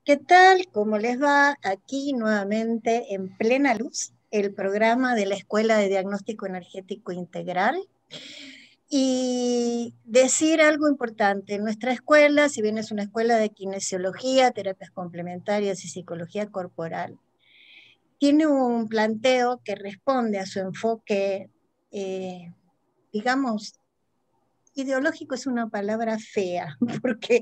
¿Qué tal? ¿Cómo les va? Aquí nuevamente en Plena Luz, el programa de la Escuela de Diagnóstico Energético Integral. Y decir algo importante, nuestra escuela, si bien es una escuela de kinesiología, terapias complementarias y psicología corporal, tiene un planteo que responde a su enfoque, eh, digamos, ideológico es una palabra fea, porque,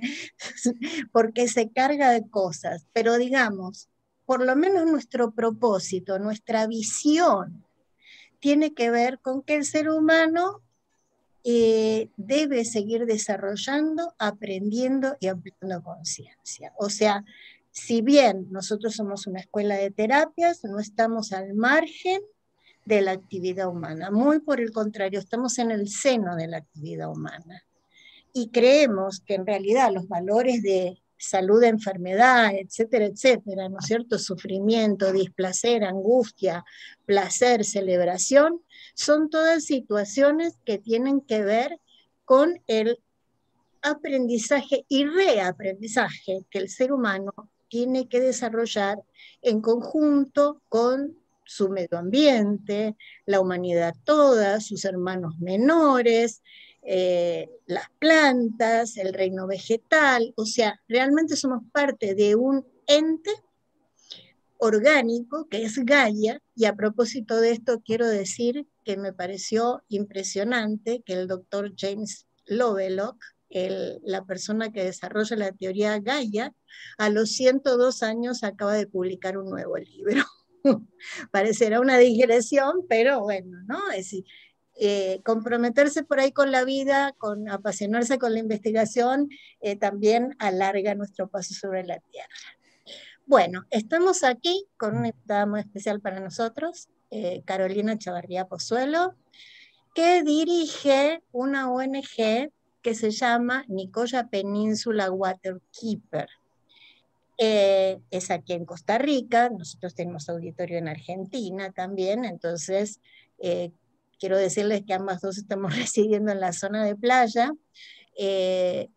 porque se carga de cosas, pero digamos, por lo menos nuestro propósito, nuestra visión, tiene que ver con que el ser humano debe seguir desarrollando, aprendiendo y ampliando conciencia. O sea, si bien nosotros somos una escuela de terapias, no estamos al margen de la actividad humana, muy por el contrario, estamos en el seno de la actividad humana y creemos que en realidad los valores de salud, enfermedad, etcétera, etcétera, ¿no es cierto? Sufrimiento, displacer, angustia, placer, celebración, son todas situaciones que tienen que ver con el aprendizaje y reaprendizaje que el ser humano tiene que desarrollar en conjunto con su medio ambiente, la humanidad toda, sus hermanos menores, las plantas, el reino vegetal, o sea, realmente somos parte de un ente orgánico que es Gaia, y a propósito de esto quiero decir que me pareció impresionante que el doctor James Lovelock, la persona que desarrolla la teoría Gaia, a los 102 años acaba de publicar un nuevo libro. Parecerá una digresión, pero bueno, ¿no? Es decir, comprometerse por ahí con la vida, con apasionarse con la investigación, también alarga nuestro paso sobre la Tierra. Bueno, estamos aquí con una invitada muy especial para nosotros, Carolina Chavarría Pozuelo, que dirige una ONG que se llama Nicoya Peninsula Waterkeeper. Es aquí en Costa Rica, nosotros tenemos auditorio en Argentina también, entonces quiero decirles que ambas dos estamos residiendo en la zona de playa,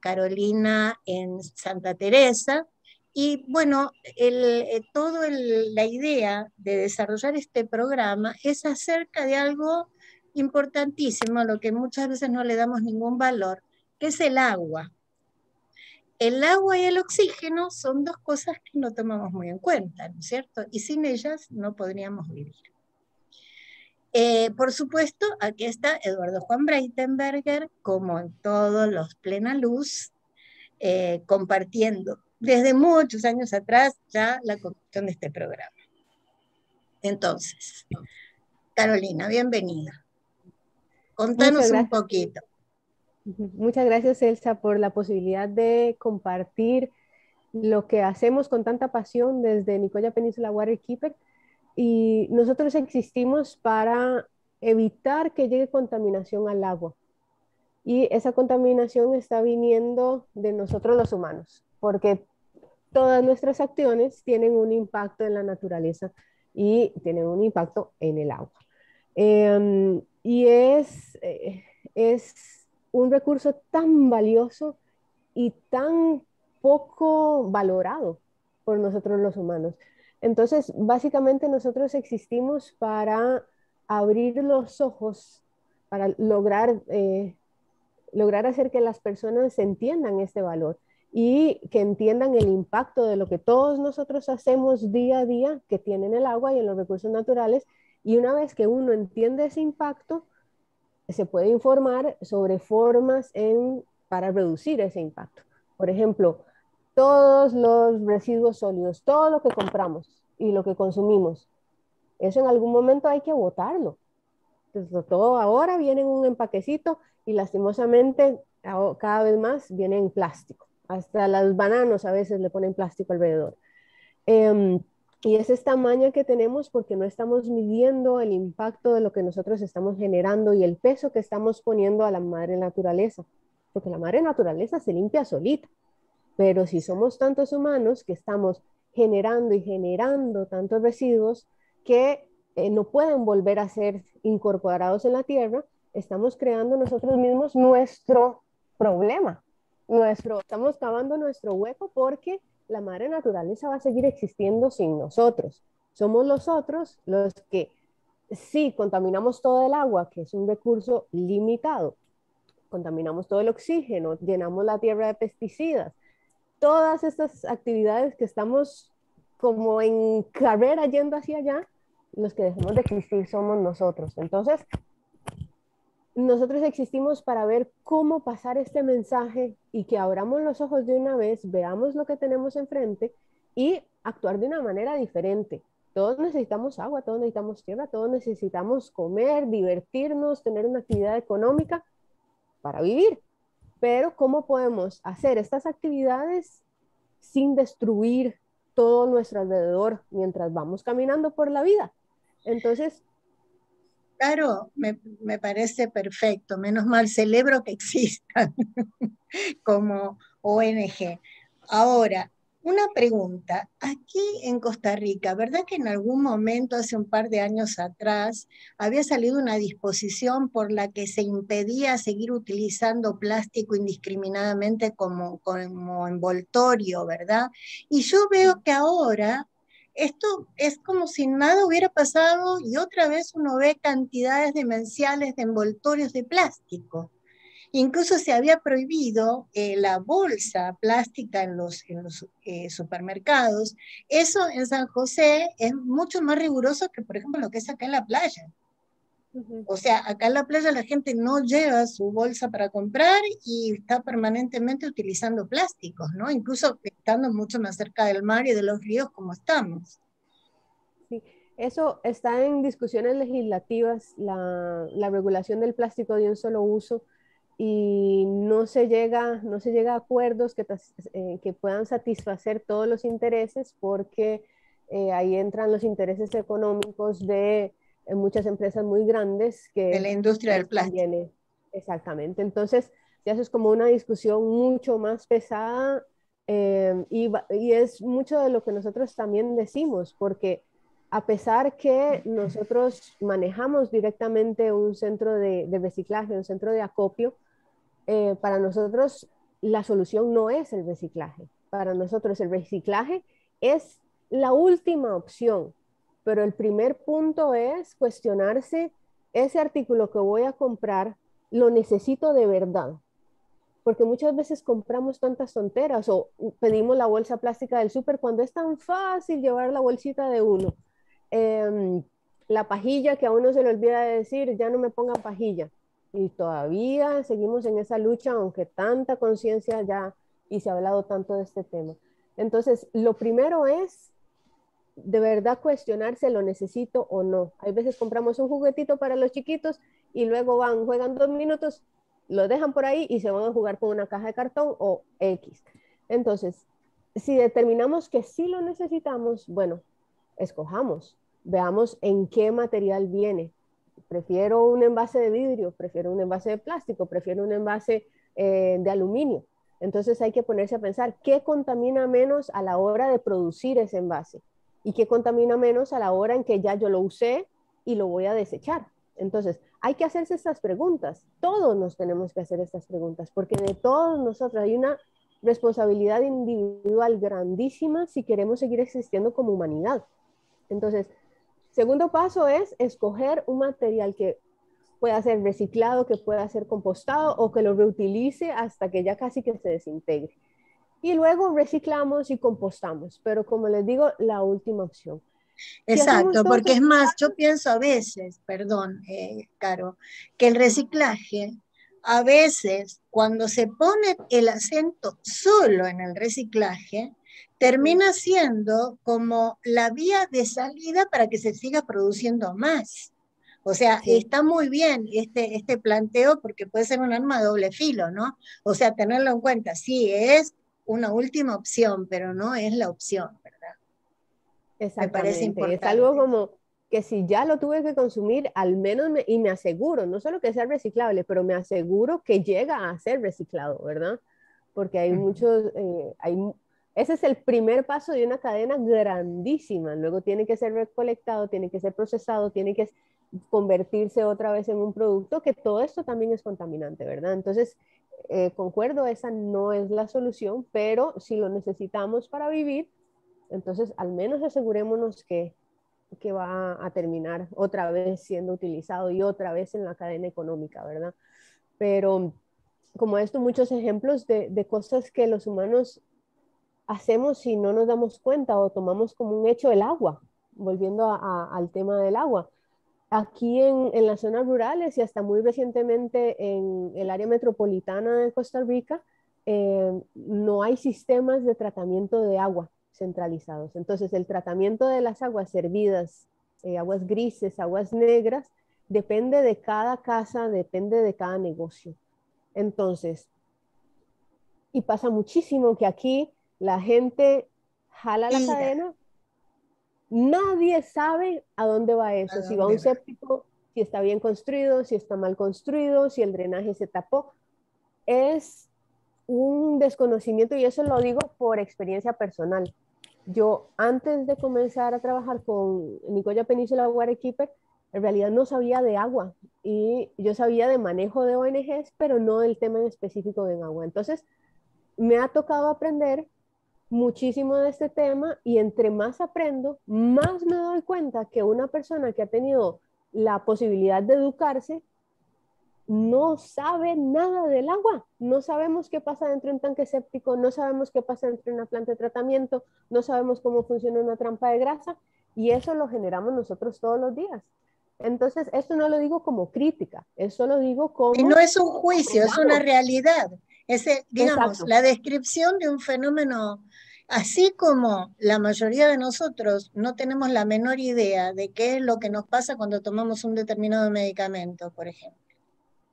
Carolina en Santa Teresa, y bueno, la idea de desarrollar este programa es acerca de algo importantísimo, a lo que muchas veces no le damos ningún valor, que es el agua. El agua y el oxígeno son dos cosas que no tomamos muy en cuenta, ¿no es cierto? Y sin ellas no podríamos vivir. Por supuesto, aquí está Eduardo Juan Breitenberger, como en todos los Plena Luz, compartiendo desde muchos años atrás ya la conducción de este programa. Entonces, Carolina, bienvenida. Muchas Contanos un gracias. poquito. Muchas gracias, Elsa, por la posibilidad de compartir lo que hacemos con tanta pasión desde Nicoya Peninsula Waterkeeper. Y nosotros existimos para evitar que llegue contaminación al agua. Y esa contaminación está viniendo de nosotros los humanos, porque todas nuestras acciones tienen un impacto en la naturaleza y tienen un impacto en el agua. Y es un recurso tan valioso y tan poco valorado por nosotros los humanos. Entonces, básicamente nosotros existimos para abrir los ojos, para lograr hacer que las personas entiendan este valor y que entiendan el impacto de lo que todos nosotros hacemos día a día que tienen el agua y en los recursos naturales. Y una vez que uno entiende ese impacto, se puede informar sobre para reducir ese impacto. Por ejemplo, todos los residuos sólidos, todo lo que compramos y lo que consumimos, eso en algún momento hay que botarlo. Entonces, todo ahora viene en un empaquecito y lastimosamente cada vez más viene en plástico. Hasta los bananos a veces le ponen plástico alrededor. Eh, y esa es esta maña que tenemos porque no estamos midiendo el impacto de lo que nosotros estamos generando y el peso que estamos poniendo a la madre naturaleza. Porque la madre naturaleza se limpia solita. Pero si somos tantos humanos que estamos generando y generando tantos residuos que no pueden volver a ser incorporados en la tierra, estamos creando nosotros mismos nuestro problema. estamos cavando nuestro hueco porque la madre naturaleza va a seguir existiendo sin nosotros. Somos los otros los que sí contaminamos todo el agua, que es un recurso limitado, contaminamos todo el oxígeno, llenamos la tierra de pesticidas, todas estas actividades que estamos como en carrera yendo hacia allá, los que dejemos de existir somos nosotros. Entonces, nosotros existimos para ver cómo pasar este mensaje y que abramos los ojos de una vez, veamos lo que tenemos enfrente y actuar de una manera diferente. Todos necesitamos agua, todos necesitamos tierra, todos necesitamos comer, divertirnos, tener una actividad económica para vivir. Pero ¿cómo podemos hacer estas actividades sin destruir todo nuestro alrededor mientras vamos caminando por la vida? Entonces, Claro, me parece perfecto. Menos mal, celebro que existan como ONG. Ahora, una pregunta. Aquí en Costa Rica, ¿verdad que en algún momento, hace un par de años atrás, había salido una disposición por la que se impedía seguir utilizando plástico indiscriminadamente como envoltorio, ¿verdad? Y yo veo que ahora esto es como si nada hubiera pasado y otra vez uno ve cantidades demenciales de envoltorios de plástico. Incluso se había prohibido la bolsa plástica en los supermercados. Eso en San José es mucho más riguroso que, por ejemplo, lo que es acá en la playa. O sea, acá en la playa la gente no lleva su bolsa para comprar y está permanentemente utilizando plásticos, ¿no? Incluso estando mucho más cerca del mar y de los ríos como estamos. sí, eso está en discusiones legislativas, la regulación del plástico de un solo uso, y no se llega a acuerdos que puedan satisfacer todos los intereses porque ahí entran los intereses económicos de muchas empresas muy grandes De que la industria del les plástico. conviene. Exactamente. Entonces, ya eso es como una discusión mucho más pesada, y es mucho de lo que nosotros también decimos, porque a pesar que nosotros manejamos directamente un centro de reciclaje, un centro de acopio, para nosotros la solución no es el reciclaje. Para nosotros el reciclaje es la última opción, pero el primer punto es cuestionarse, ese artículo que voy a comprar, ¿lo necesito de verdad? Porque muchas veces compramos tantas tonteras o pedimos la bolsa plástica del súper cuando es tan fácil llevar la bolsita de uno. Eh, la pajilla, que a uno se le olvida de decir, ya no me pongan pajilla. Y todavía seguimos en esa lucha, aunque tanta conciencia ya y se ha hablado tanto de este tema. Entonces, lo primero es de verdad cuestionarse, lo necesito o no. Hay veces compramos un juguetito para los chiquitos y luego juegan 2 minutos, lo dejan por ahí y se van a jugar con una caja de cartón o X. Entonces, si determinamos que sí lo necesitamos, bueno, escojamos, veamos en qué material viene. Prefiero un envase de vidrio, prefiero un envase de plástico, prefiero un envase de aluminio. Entonces hay que ponerse a pensar qué contamina menos a la hora de producir ese envase y qué contamina menos a la hora en que ya yo lo usé y lo voy a desechar. Entonces, hay que hacerse estas preguntas. Todos nos tenemos que hacer estas preguntas, porque de todos nosotros hay una responsabilidad individual grandísima si queremos seguir existiendo como humanidad. Entonces, segundo paso es escoger un material que pueda ser reciclado, que pueda ser compostado o que lo reutilice hasta que ya casi que se desintegre. Y luego reciclamos y compostamos, pero como les digo, la última opción. Si hacemos Exacto, todos porque es estos más, yo pasos, pienso a veces, perdón, Caro, que el reciclaje, a veces, cuando se pone el acento solo en el reciclaje, termina siendo como la vía de salida para que se siga produciendo más. O sea, sí, está muy bien este planteo porque puede ser un arma de doble filo, ¿no? O sea, tenerlo en cuenta, sí, es una última opción, pero no es la opción, ¿verdad? Me parece exactamente. Es algo importante. como que si ya lo tuve que consumir, al menos y me aseguro, no solo que sea reciclable, pero me aseguro que llega a ser reciclado, ¿verdad? Porque hay Ujú. muchos, ese es el primer paso de una cadena grandísima. Luego tiene que ser recolectado, tiene que ser procesado, tiene que convertirse otra vez en un producto, que todo esto también es contaminante, ¿verdad? Entonces, concuerdo, esa no es la solución, pero si lo necesitamos para vivir, entonces al menos asegurémonos que va a terminar otra vez siendo utilizado y otra vez en la cadena económica, ¿verdad? Pero como esto, muchos ejemplos de cosas que los humanos hacemos si no nos damos cuenta o tomamos como un hecho el agua, volviendo al tema del agua. Aquí en las zonas rurales y hasta muy recientemente en el área metropolitana de Costa Rica, no hay sistemas de tratamiento de agua centralizados. Entonces, el tratamiento de las aguas servidas, aguas grises, aguas negras, depende de cada casa, depende de cada negocio. Entonces, y pasa muchísimo que aquí la gente jala la Mira, cadena. Nadie sabe a dónde va ¿a eso, si va a dónde un va? séptico, si está bien construido, si está mal construido, si el drenaje se tapó. Es un desconocimiento y eso lo digo por experiencia personal. Yo antes de comenzar a trabajar con Nicoya Península Waterkeeper, en realidad no sabía de agua y yo sabía de manejo de ONGs, pero no del tema en específico de agua. Entonces, me ha tocado aprender muchísimo de este tema y entre más aprendo, más me doy cuenta que una persona que ha tenido la posibilidad de educarse no sabe nada del agua. No sabemos qué pasa dentro de un tanque séptico, no sabemos qué pasa dentro de una planta de tratamiento, no sabemos cómo funciona una trampa de grasa y eso lo generamos nosotros todos los días. Entonces, esto no lo digo como crítica, eso lo digo Y no como es un juicio, es una aprendamos. realidad. Es, digamos, Exacto. la descripción de un fenómeno, así como la mayoría de nosotros no tenemos la menor idea de qué es lo que nos pasa cuando tomamos un determinado medicamento, por ejemplo.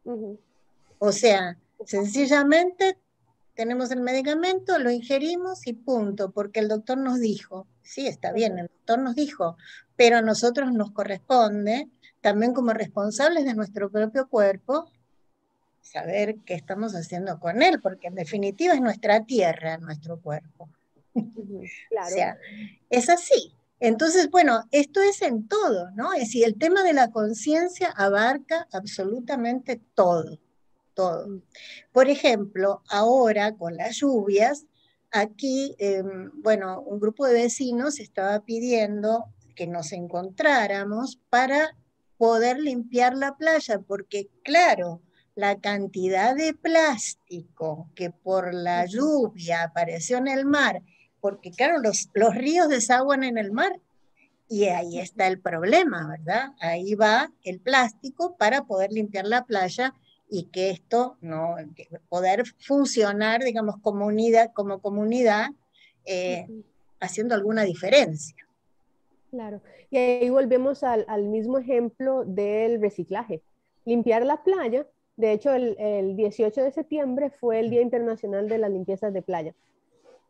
Uh -huh. O sea, sencillamente tenemos el medicamento, lo ingerimos y punto, porque el doctor nos dijo, sí, está Uh bien, -huh. el doctor nos dijo, pero a nosotros nos corresponde, también como responsables de nuestro propio cuerpo, saber qué estamos haciendo con él, porque en definitiva es nuestra tierra, nuestro cuerpo. Uh -huh. O Claro. sea, es así. Entonces, bueno, esto es en todo, ¿no? Es decir, el tema de la conciencia abarca absolutamente todo, todo. Por ejemplo, ahora con las lluvias, aquí, bueno, un grupo de vecinos estaba pidiendo que nos encontráramos para poder limpiar la playa, porque claro, la cantidad de plástico que por la Uh -huh. lluvia apareció en el mar, porque claro, los ríos desaguan en el mar, y ahí está el problema, ¿verdad? Ahí va el plástico para poder limpiar la playa y que esto no, que poder funcionar, digamos, como comunidad, Uh eh, -huh. haciendo alguna diferencia. Claro. Y ahí volvemos al mismo ejemplo del reciclaje. Limpiar la playa. De hecho, el 18 de septiembre fue el Día Internacional de las Limpiezas de Playa.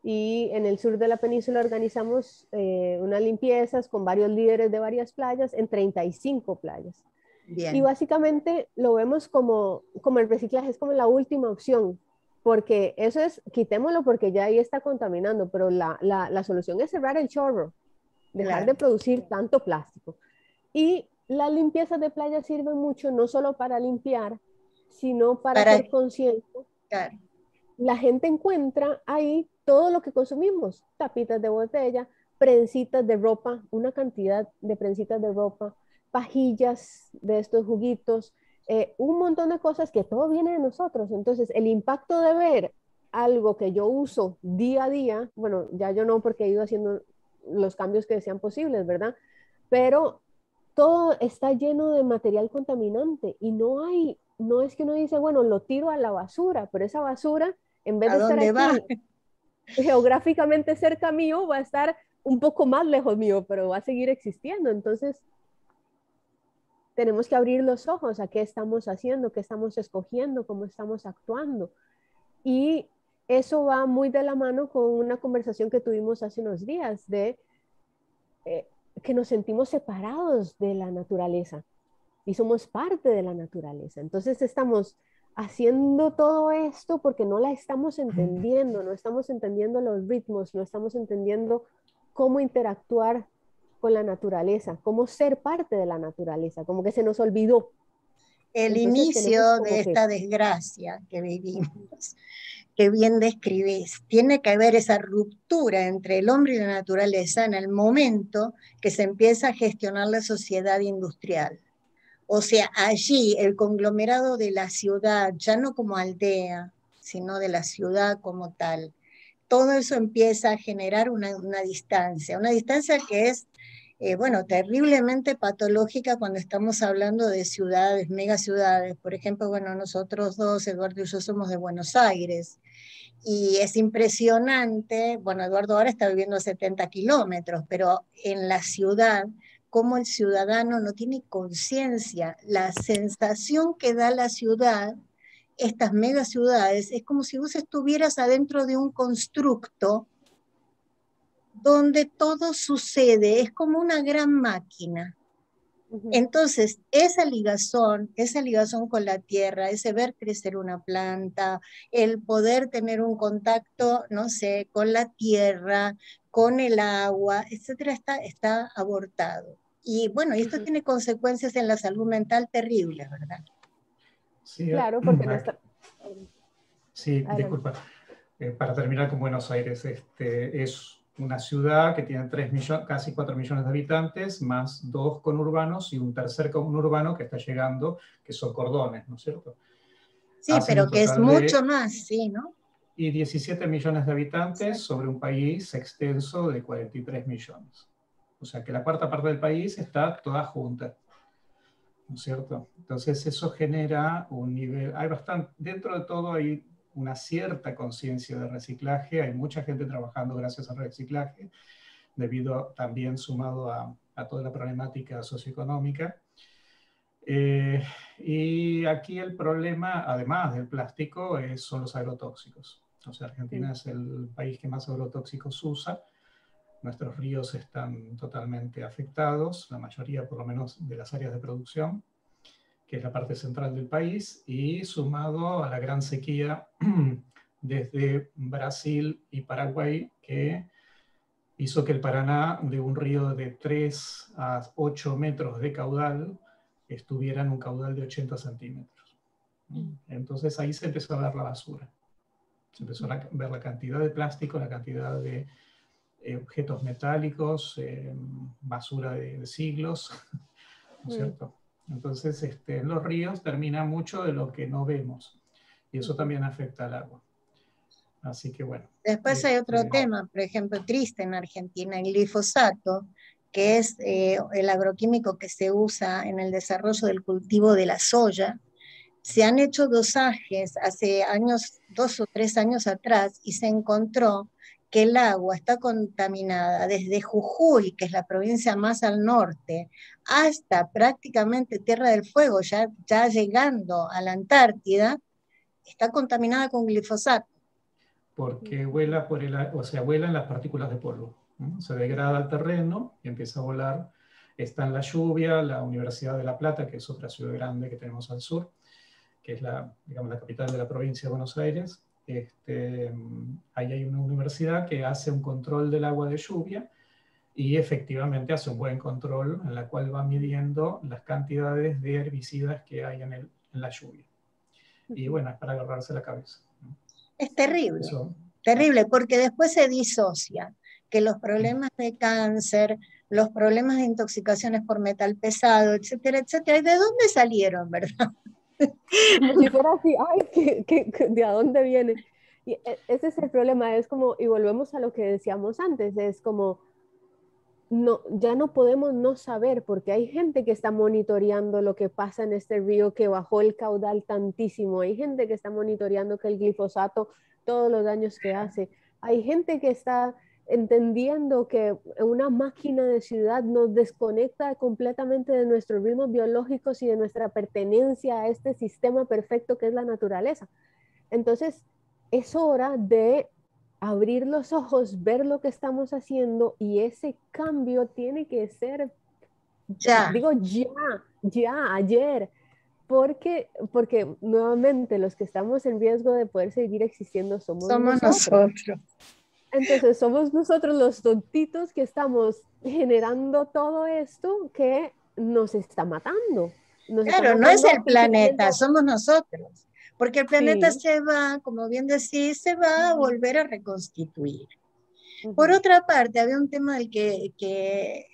Y en el sur de la península organizamos unas limpiezas con varios líderes de varias playas en 35 playas. Y Bien, básicamente lo vemos como el reciclaje, es como la última opción, porque eso es, quitémoslo porque ya ahí está contaminando, pero la solución es cerrar el chorro, dejar de claro. producir tanto plástico. Y las limpiezas de playa sirven mucho no solo para limpiar, sino para Para, ser consciente. claro, La gente encuentra ahí todo lo que consumimos, tapitas de botella, prensitas de ropa, una cantidad de prensitas de ropa, pajillas de estos juguitos, un montón de cosas que todo viene de nosotros. Entonces, el impacto de ver algo que yo uso día a día, bueno, ya yo no porque he ido haciendo los cambios que sean posibles, ¿verdad? Pero todo está lleno de material contaminante y no es que uno dice, bueno, lo tiro a la basura, pero esa basura, en vez ¿a de estar dónde va? aquí geográficamente cerca mío, va a estar un poco más lejos mío, pero va a seguir existiendo. Entonces, tenemos que abrir los ojos a qué estamos haciendo, qué estamos escogiendo, cómo estamos actuando. Y eso va muy de la mano con una conversación que tuvimos hace unos días de eh, que nos sentimos separados de la naturaleza y somos parte de la naturaleza. Entonces estamos haciendo todo esto porque no la estamos entendiendo, no estamos entendiendo los ritmos, no estamos entendiendo cómo interactuar con la naturaleza, cómo ser parte de la naturaleza, como que se nos olvidó. El Entonces tenemos inicio de como que... esta desgracia que vivimos, que bien describís, tiene que haber esa ruptura entre el hombre y la naturaleza en el momento que se empieza a gestionar la sociedad industrial. O sea, allí el conglomerado de la ciudad, ya no como aldea, sino de la ciudad como tal, todo eso empieza a generar una distancia que es, bueno, terriblemente patológica cuando estamos hablando de ciudades, megaciudades. Por ejemplo, bueno, nosotros dos, Eduardo y yo, somos de Buenos Aires, y es impresionante, bueno, Eduardo ahora está viviendo a 70 kilómetros, pero en la ciudad, como el ciudadano no tiene conciencia, la sensación que da la ciudad, estas megaciudades, es como si vos estuvieras adentro de un constructo donde todo sucede, es como una gran máquina. Ujú, Entonces, esa ligazón con la tierra, ese ver crecer una planta, el poder tener un contacto, no sé, con la tierra, con el agua, etcétera, está abortado. Y bueno, esto ujú. tiene consecuencias en la salud mental terribles, ¿verdad? Sí, Claro, porque no está... sí, Adelante. disculpa. Para terminar con Buenos Aires, es una ciudad que tiene 3 millones, casi 4 millones de habitantes, más 2 conurbanos y un tercer conurbano que está llegando, que son Cordones, ¿no es cierto? Sí, Hacen pero un que es total mucho de más, sí, ¿no? 17 millones de habitantes Exacto. sobre un país extenso de 43 millones. O sea que la cuarta parte del país está toda junta, ¿no es cierto? Entonces eso genera un nivel, hay bastante, dentro de todo hay una cierta conciencia de reciclaje, hay mucha gente trabajando gracias al reciclaje, debido también sumado a toda la problemática socioeconómica. Y aquí el problema, además del plástico, son los agrotóxicos. O sea, Argentina es el país que más agrotóxicos usa. Nuestros ríos están totalmente afectados, la mayoría por lo menos de las áreas de producción, que es la parte central del país, y sumado a la gran sequía desde Brasil y Paraguay, que hizo que el Paraná, de un río de 3 a 8 metros de caudal, estuviera en un caudal de 80 centímetros. Entonces ahí se empezó a ver la basura. Se empezó a ver la cantidad de plástico, la cantidad de objetos metálicos, basura de siglos, ¿no es cierto? Entonces, en los ríos termina mucho de lo que no vemos y eso también afecta al agua. Así que bueno. Después hay otro tema, por ejemplo, triste en Argentina, el glifosato, que es el agroquímico que se usa en el desarrollo del cultivo de la soya. Se han hecho dosajes hace años, 2 o 3 años atrás, y se encontró que el agua está contaminada desde Jujuy, que es la provincia más al norte, hasta prácticamente Tierra del Fuego, ya llegando a la Antártida, está contaminada con glifosato. Porque vuela por o sea, vuelan las partículas de polvo. ¿No? Se degrada el terreno y empieza a volar. Está en la lluvia, la Universidad de La Plata, que es otra ciudad grande que tenemos al sur, que es digamos, la capital de la provincia de Buenos Aires. Ahí hay una universidad que hace un control del agua de lluvia y efectivamente hace un buen control en la cual va midiendo las cantidades de herbicidas que hay en la lluvia. Y bueno, es para agarrarse la cabeza. Es terrible, Eso, terrible, porque después se disocia que los problemas de cáncer, los problemas de intoxicaciones por metal pesado, etcétera, etcétera, ¿y de dónde salieron, verdad? Como si fuera así, ay, ¿de a dónde viene? Y ese es el problema, es como, y volvemos a lo que decíamos antes, es como, no, ya no podemos no saber, porque hay gente que está monitoreando lo que pasa en este río que bajó el caudal tantísimo, hay gente que está monitoreando que el glifosato, todos los daños que hace, hay gente que está entendiendo que una máquina de ciudad nos desconecta completamente de nuestros ritmos biológicos y de nuestra pertenencia a este sistema perfecto que es la naturaleza. Entonces, es hora de abrir los ojos, ver lo que estamos haciendo y ese cambio tiene que ser, Ya, digo, ya, ayer, porque nuevamente los que estamos en riesgo de poder seguir existiendo somos somos nosotros. nosotros. Entonces somos nosotros los tontitos que estamos generando todo esto que nos está matando. Nos está Claro, no es matando el planeta, incluyendo, somos nosotros, porque el planeta sí, se va, como bien decís, se va a volver a reconstituir. Por ujú, otra parte, había un tema del que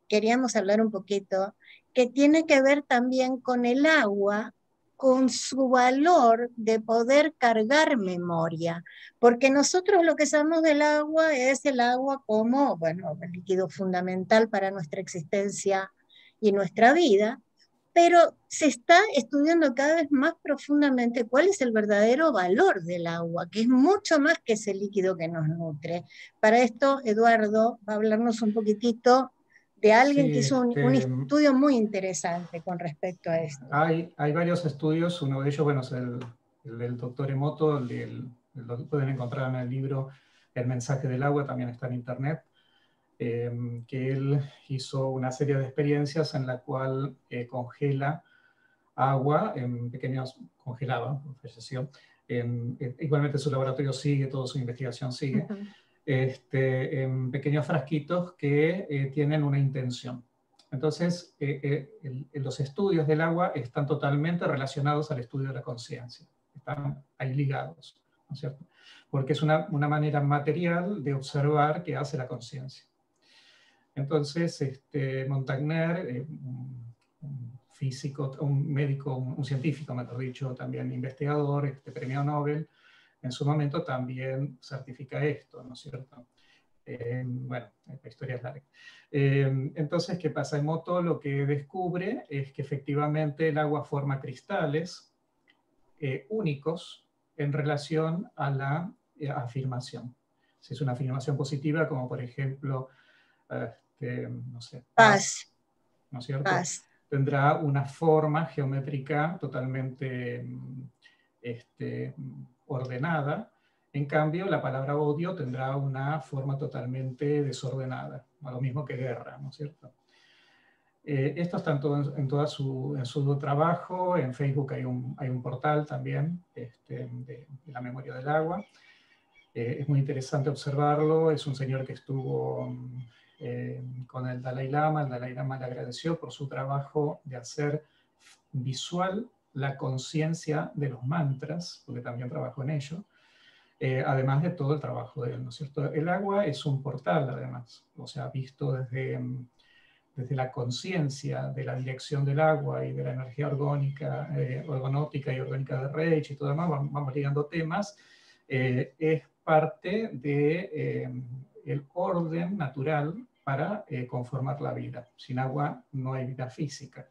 queríamos hablar un poquito, que tiene que ver también con el agua, con su valor de poder cargar memoria, porque nosotros lo que sabemos del agua es el agua como, bueno, el líquido fundamental para nuestra existencia y nuestra vida, pero se está estudiando cada vez más profundamente cuál es el verdadero valor del agua, que es mucho más que ese líquido que nos nutre. Para esto, Eduardo va a hablarnos un poquitito de alguien que Sí, hizo un estudio muy interesante con respecto a esto. hay varios estudios, uno de ellos, bueno, es el del doctor Emoto, lo pueden encontrar en el libro El mensaje del agua, también está en internet, que él hizo una serie de experiencias en la cual congela agua en pequeños, congelaba, falleció. Igualmente su laboratorio sigue, toda su investigación sigue, Ujú. en pequeños frasquitos que tienen una intención. Entonces, los estudios del agua están totalmente relacionados al estudio de la conciencia, están ahí ligados, ¿no es cierto? Porque es una manera material de observar qué hace la conciencia. Entonces, Montagnier, un físico, un médico, un científico, mejor dicho, también investigador, premio Nobel, en su momento también certifica esto, ¿no es cierto? Bueno, la historia es larga. Entonces, ¿qué pasa? Emoto lo que descubre es que efectivamente el agua forma cristales únicos en relación a la afirmación. Si es una afirmación positiva, como por ejemplo, no sé, paz, Paz, ¿no es cierto? paz. Tendrá una forma geométrica totalmente ordenada. En cambio, la palabra odio tendrá una forma totalmente desordenada, lo mismo que guerra, ¿no es cierto? Esto está en su trabajo. En Facebook hay un portal también de la memoria del agua. Es muy interesante observarlo. Es un señor que estuvo con el Dalai Lama. El Dalai Lama le agradeció por su trabajo de hacer visual la conciencia de los mantras, porque también trabajó en ello, además de todo el trabajo de él, ¿no es cierto? El agua es un portal, además, o sea, visto desde la conciencia de la dirección del agua y de la energía orgónica, orgonótica y orgánica de Reich y todo demás, vamos ligando temas, es parte de el orden natural para conformar la vida. Sin agua no hay vida física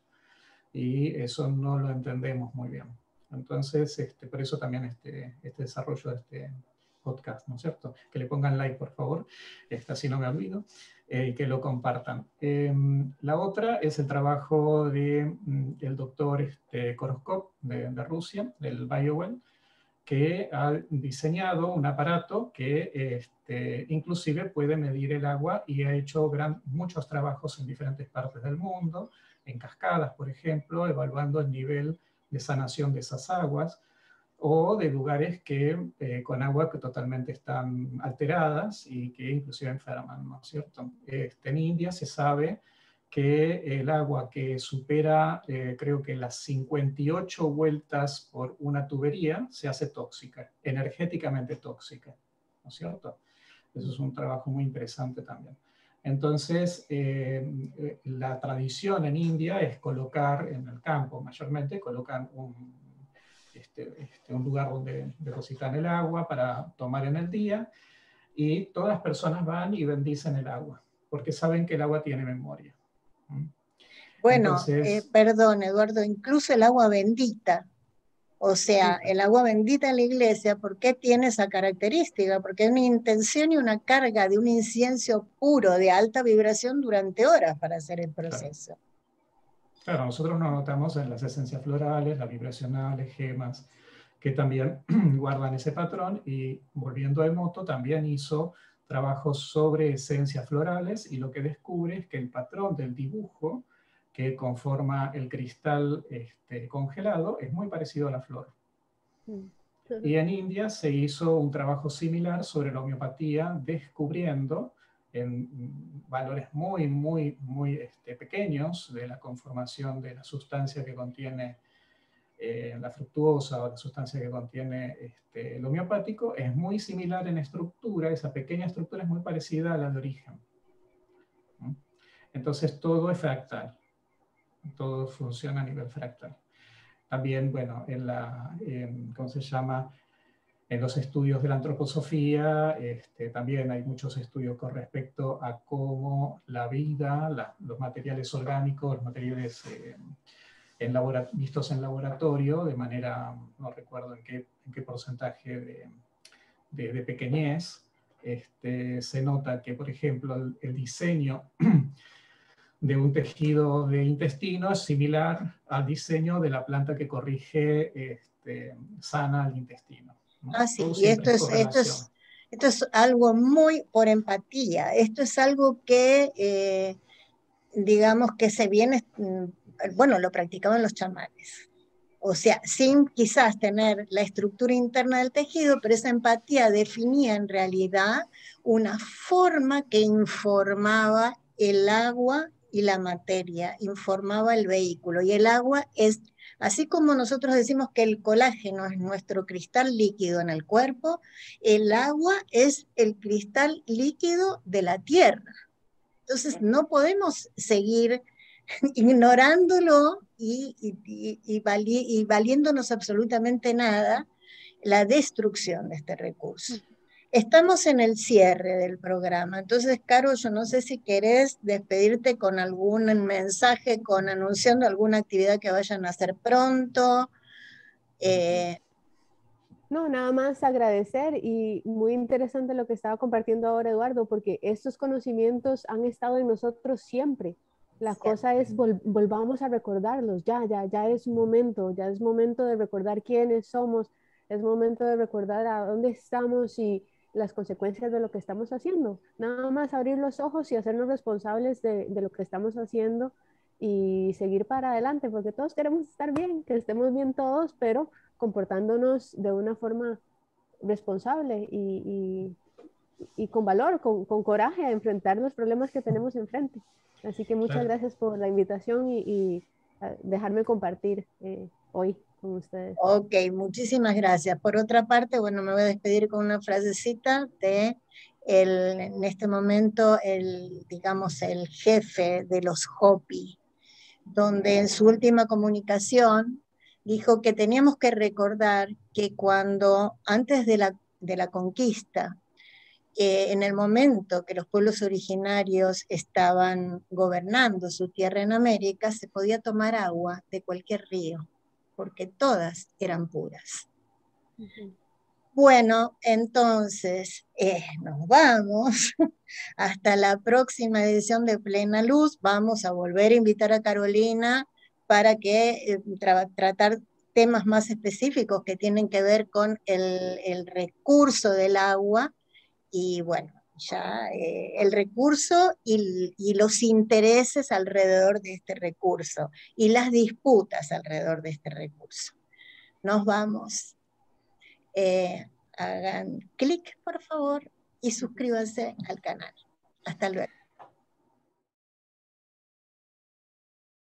y eso no lo entendemos muy bien. Entonces, por eso también este desarrollo de este podcast, ¿no es cierto? Que le pongan like, por favor, así no me olvido, y que lo compartan. La otra es el trabajo del doctor Koroskop de Rusia, del BioWell, que ha diseñado un aparato que inclusive puede medir el agua y ha hecho muchos trabajos en diferentes partes del mundo, en cascadas, por ejemplo, evaluando el nivel de sanación de esas aguas, o de lugares que con agua que totalmente están alteradas y que inclusive enferman, ¿no es cierto? En India se sabe que el agua que supera, creo que las 58 vueltas por una tubería, se hace tóxica, energéticamente tóxica, ¿no es cierto? Eso es un trabajo muy interesante también. Entonces, la tradición en India es colocar en el campo, mayormente, colocan un lugar donde depositan el agua para tomar en el día, y todas las personas van y bendicen el agua, porque saben que el agua tiene memoria. Bueno, Entonces, perdón, Eduardo, incluso el agua bendita. O sea, sí, el agua bendita en la iglesia, ¿por qué tiene esa característica? Porque hay una intención y una carga de un incienso puro, de alta vibración durante horas para hacer el claro. proceso. Claro, nosotros nos notamos en las esencias florales, las vibracionales, gemas, que también guardan ese patrón. Y volviendo a Emoto, también hizo trabajos sobre esencias florales, y lo que descubre es que el patrón del dibujo que conforma el cristal congelado es muy parecido a la flor. mm, Y en India se hizo un trabajo similar sobre la homeopatía, descubriendo en valores muy pequeños de la conformación de la sustancia que contiene la fructuosa o la sustancia que contiene el homeopático, es muy similar en estructura, esa pequeña estructura es muy parecida a la de origen. Entonces todo es fractal, todo funciona a nivel fractal. También, bueno, ¿cómo se llama? En los estudios de la antroposofía, también hay muchos estudios con respecto a cómo la vida, los materiales orgánicos, los materiales vistos en laboratorio, de manera, no recuerdo en qué porcentaje de pequeñez, se nota que, por ejemplo, el diseño de un tejido de intestino es similar al diseño de la planta que corrige, sana el intestino, ¿no? Ah, sí, Todo y siempre es correlación. esto es algo muy por empatía. Esto es algo que, digamos, que se viene, bueno, lo practicaban los chamanes. O sea, sin quizás tener la estructura interna del tejido, pero esa empatía definía en realidad una forma que informaba el agua y la materia, informaba el vehículo. Y el agua es, así como nosotros decimos que el colágeno es nuestro cristal líquido en el cuerpo, el agua es el cristal líquido de la tierra. Entonces no podemos seguir ignorándolo y valiéndonos absolutamente nada la destrucción de este recurso. Estamos en el cierre del programa, entonces, Caro, yo no sé si querés despedirte con algún mensaje, anunciando alguna actividad que vayan a hacer pronto. No, nada más agradecer y muy interesante lo que estaba compartiendo ahora Eduardo, porque estos conocimientos han estado en nosotros siempre. La cosa es volvamos a recordarlos, ya es momento de recordar quiénes somos, es momento de recordar a dónde estamos y las consecuencias de lo que estamos haciendo. Nada más abrir los ojos y hacernos responsables de lo que estamos haciendo y seguir para adelante, porque todos queremos estar bien, que estemos bien todos, pero comportándonos de una forma responsable y con valor, con coraje a enfrentar los problemas que tenemos enfrente. Así que muchas gracias por la invitación y dejarme compartir hoy con ustedes. Ok, muchísimas gracias. Por otra parte, bueno, me voy a despedir con una frasecita en este momento, digamos, el jefe de los Hopi, donde en su última comunicación dijo que teníamos que recordar que antes de la conquista, en el momento que los pueblos originarios estaban gobernando su tierra en América, se podía tomar agua de cualquier río, porque todas eran puras. Bueno, entonces nos vamos. Hasta la próxima edición de Plena Luz. Vamos a volver a invitar a Carolina para que tratar temas más específicos que tienen que ver con el recurso del agua y bueno, ya el recurso y los intereses alrededor de este recurso y las disputas alrededor de este recurso. Nos vamos. Hagan clic, por favor, y suscríbanse al canal. Hasta luego.